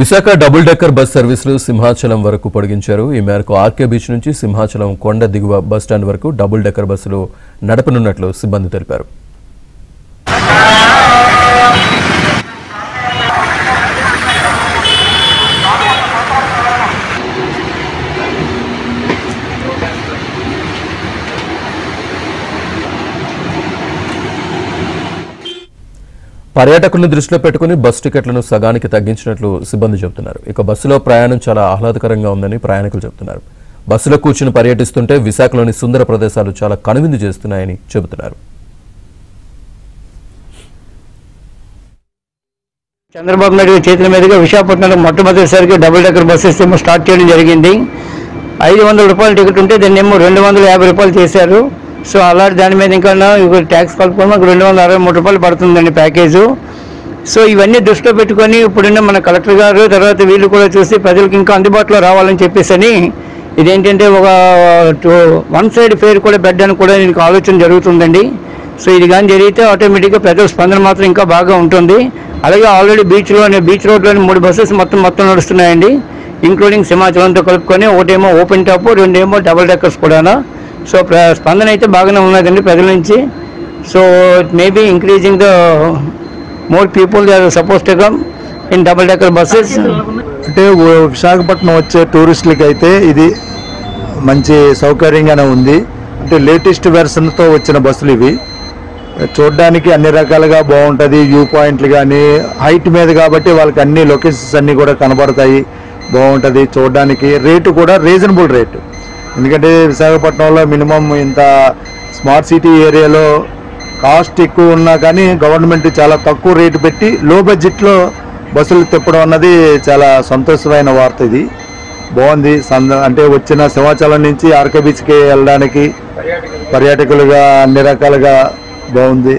Visakha double decker bus సర్వీసులు సింహాచలం వరకు పొడిగించారు. ఈ మేరకు ఆర్కే బీచ్ నుంచి సింహాచలం కొండ దిగువ బస్టాండ్ వరకు డబుల్ డెక్కర్ బస్సులు నడపనున్నట్లు సిబ్బంది తెలిపారు. పర్యాటకులను దృష్టిలో పెట్టుకుని బస్సు టికెట్లను సగానికి తగ్గించినట్లు సిబ్బంది చెబుతున్నారు. ఇక బస్సులో ప్రయాణం చాలా ఆహ్లాదకరంగా ఉందని ప్రయాణికులు చెబుతున్నారు. బస్సులో కూర్చుని పర్యటిస్తుంటే విశాఖలోని సుందర ప్రదేశాలు చాలా కనువిందు చేస్తున్నాయని చెబుతున్నారు. చంద్రబాబు నాయుడు చేతుల మీదుగా విశాఖపట్నంలో మొట్టమొదటిసారిగా డబుల్ డెక్కర్ బస్సెస్ ఏమో స్టార్ట్ చేయడం జరిగింది. 500 రూపాయల టికెట్ ఉంటే దాన్ని ఏమో 250 రూపాయలు చేశారు. సో అలాంటి దాని మీద ఇంకా ట్యాక్స్ కలుపుకొని మాకు 263 రూపాయలు పడుతుందండి ప్యాకేజు. సో ఇవన్నీ దృష్టిలో పెట్టుకొని ఇప్పుడున్న మన కలెక్టర్ గారు తర్వాత వీళ్ళు కూడా చూసి ప్రజలకు ఇంకా అందుబాటులో రావాలని చెప్పేసి ఇదేంటంటే ఒక 1 సైడ్ ఫేర్ కూడా పెట్టడానికి కూడా దీనికి ఆలోచన జరుగుతుందండి. సో ఇది కానీ జరిగితే ఆటోమేటిక్గా ప్రజల స్పందన మాత్రం ఇంకా బాగా ఉంటుంది. అలాగే ఆల్రెడీ బీచ్ రోడ్లోని 3 బస్సెస్ మొత్తం నడుస్తున్నాయండి, ఇంక్లూడింగ్ సింహాచలంతో కలుపుకొని. ఒకటేమో ఓపెన్ టాప్, 2 ఏమో డబుల్ డెక్కర్స్ కూడా. సో స్పందన అయితే బాగానే ఉన్నదండి ప్రజల నుంచి. So it may be increasing the more people they are suppose to come in double decker buses. అంటే విశాఖపట్నం వచ్చే టూరిస్టులకి అయితే ఇది మంచి సౌకర్యంగానే ఉంది. అంటే లేటెస్ట్ వెర్షన్తో వచ్చిన బస్సులు ఇవి. చూడడానికి అన్ని రకాలుగా బాగుంటుంది. వ్యూ పాయింట్లు కానీ హైట్ మీద కాబట్టి వాళ్ళకి అన్ని లొకేషన్స్ అన్నీ కూడా కనబడతాయి, బాగుంటుంది చూడడానికి. రేటు కూడా రీజనబుల్ రేటు. ఎందుకంటే విశాఖపట్నంలో మినిమం ఇంత స్మార్ట్ సిటీ ఏరియాలో కాస్ట్ ఎక్కువ ఉన్నా కానీ గవర్నమెంట్ చాలా తక్కువ రేటు పెట్టి లో బడ్జెట్లో బస్సులు తిప్పడం అన్నది చాలా సంతోషమైన వార్త. ఇది బాగుంది. అంటే వచ్చిన సింహాచలం నుంచి ఆర్కే బీచ్కి వెళ్ళడానికి పర్యాటకులుగా అన్ని రకాలుగా బాగుంది.